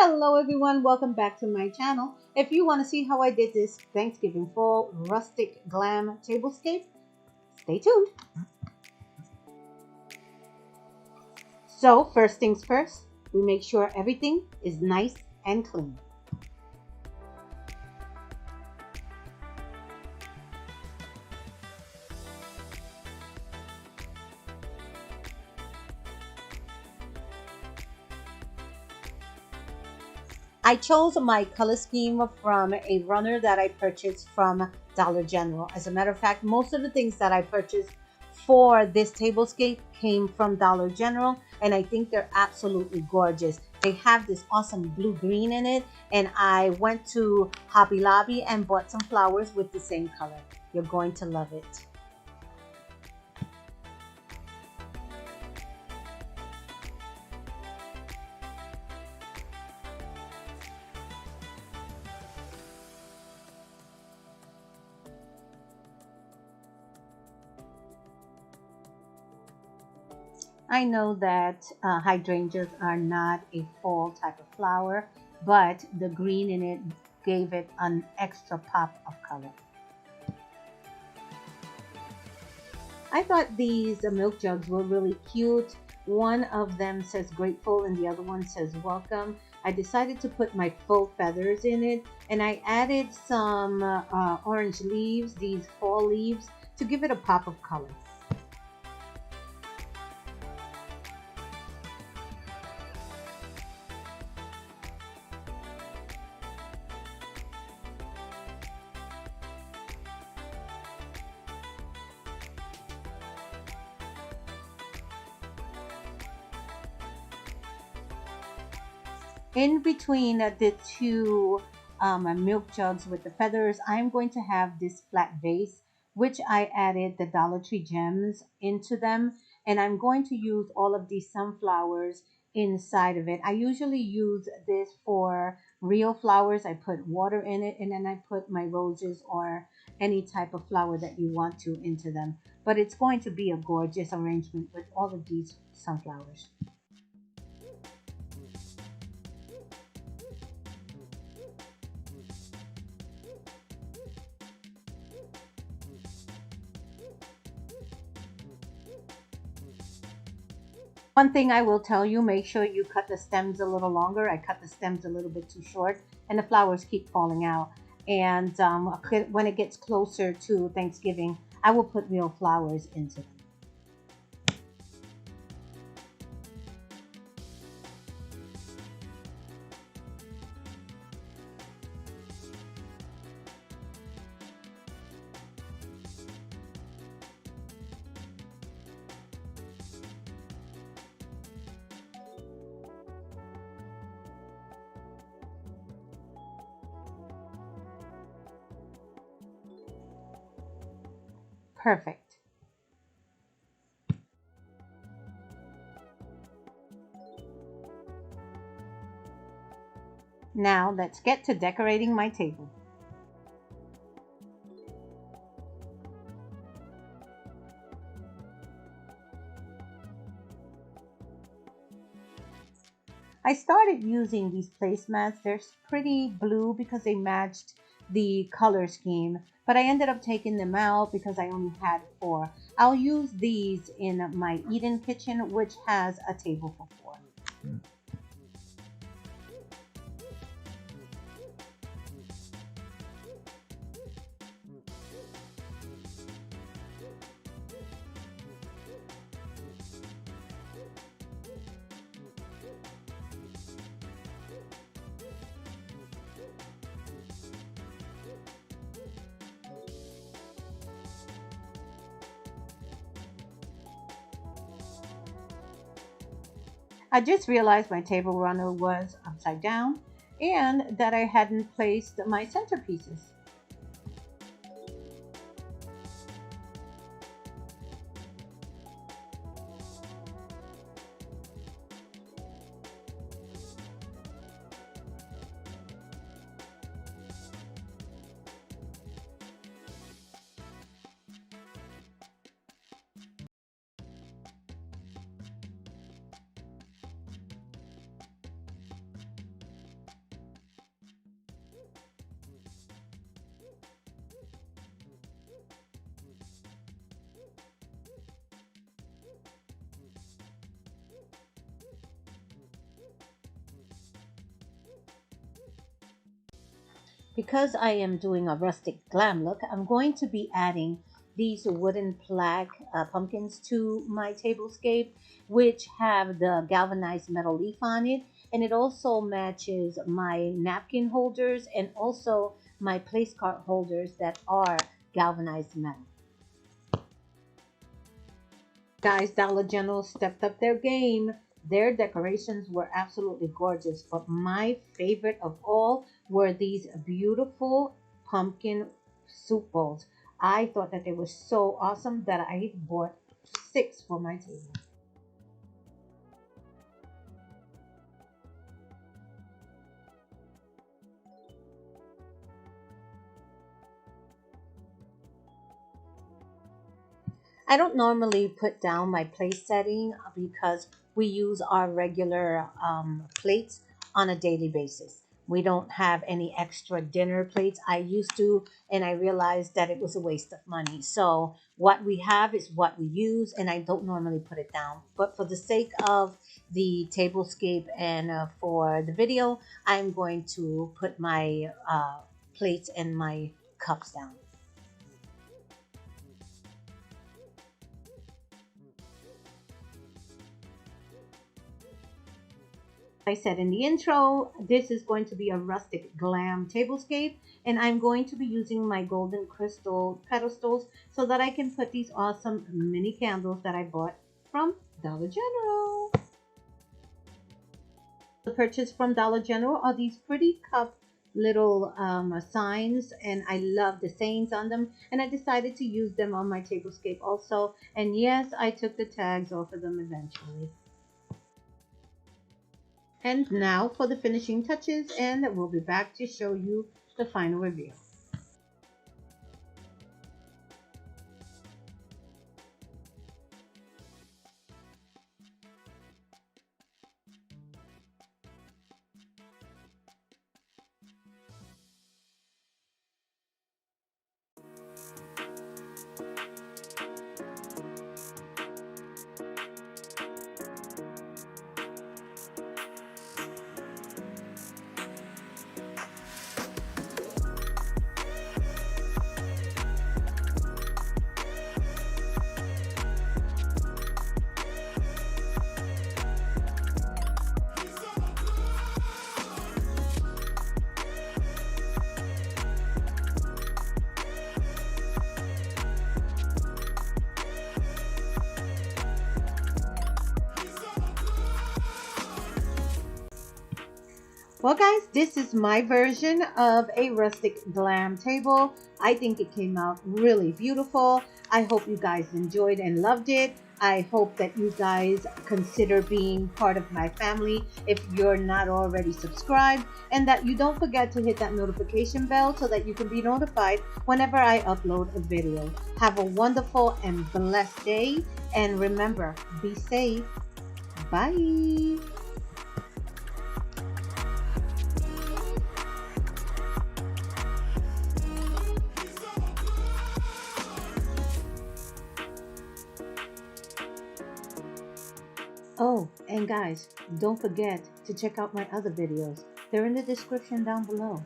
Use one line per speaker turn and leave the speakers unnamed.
Hello everyone, welcome back to my channel. If you want to see how I did this Thanksgiving fall rustic glam tablescape, stay tuned. So first things first, we make sure everything is nice and clean. I chose my color scheme from a runner that I purchased from Dollar General. As a matter of fact, most of the things that I purchased for this tablescape came from Dollar General, and I think they're absolutely gorgeous. They have this awesome blue green in it, and I went to Hobby Lobby and bought some flowers with the same color. You're going to love it. I know that hydrangeas are not a fall type of flower, but the green in it gave it an extra pop of color. I thought these milk jugs were really cute. One of them says grateful and the other one says welcome. I decided to put my faux feathers in it, and I added some orange leaves, these fall leaves, to give it a pop of color. In between the two milk jugs with the feathers, I'm going to have this flat vase, which I added the Dollar Tree gems into them. And I'm going to use all of these sunflowers inside of it. I usually use this for real flowers. I put water in it and then I put my roses or any type of flower that you want to into them. But it's going to be a gorgeous arrangement with all of these sunflowers. One thing I will tell you, make sure you cut the stems a little longer. I cut the stems a little bit too short and the flowers keep falling out. And when it gets closer to Thanksgiving, I will put real flowers into them. Perfect. Now let's get to decorating my table. I started using these placemats. They're pretty blue because they matched the color scheme, but I ended up taking them out because I only had four. I'll use these in my Eden kitchen, which has a table for four. I just realized my table runner was upside down and that I hadn't placed my centerpieces. Because I am doing a rustic glam look, I'm going to be adding these wooden plaque pumpkins to my tablescape, which have the galvanized metal leaf on it. And it also matches my napkin holders and also my place card holders that are galvanized metal. Guys, Dollar General stepped up their game. Their decorations were absolutely gorgeous, but my favorite of all were these beautiful pumpkin soup bowls. I thought that they were so awesome that I bought 6 for my table. I don't normally put down my plate setting because we use our regular plates on a daily basis. We don't have any extra dinner plates. I used to, and I realized that it was a waste of money. So, what we have is what we use, and I don't normally put it down. But for the sake of the tablescape and for the video, I'm going to put my plates and my cups down. I said in the intro, this is going to be a rustic glam tablescape, and I'm going to be using my golden crystal pedestals so that I can put these awesome mini candles that I bought from Dollar General. The purchase from Dollar General are these pretty cup little signs, and I love the sayings on them, and I decided to use them on my tablescape also. And yes, I took the tags off of them eventually. And now for the finishing touches, and we'll be back to show you the final reveal. Well, guys, this is my version of a rustic glam table. I think it came out really beautiful. I hope you guys enjoyed and loved it. I hope that you guys consider being part of my family if you're not already subscribed, and that you don't forget to hit that notification bell so that you can be notified whenever I upload a video. Have a wonderful and blessed day, and remember, be safe. Bye. Oh, and guys, don't forget to check out my other videos. They're in the description down below.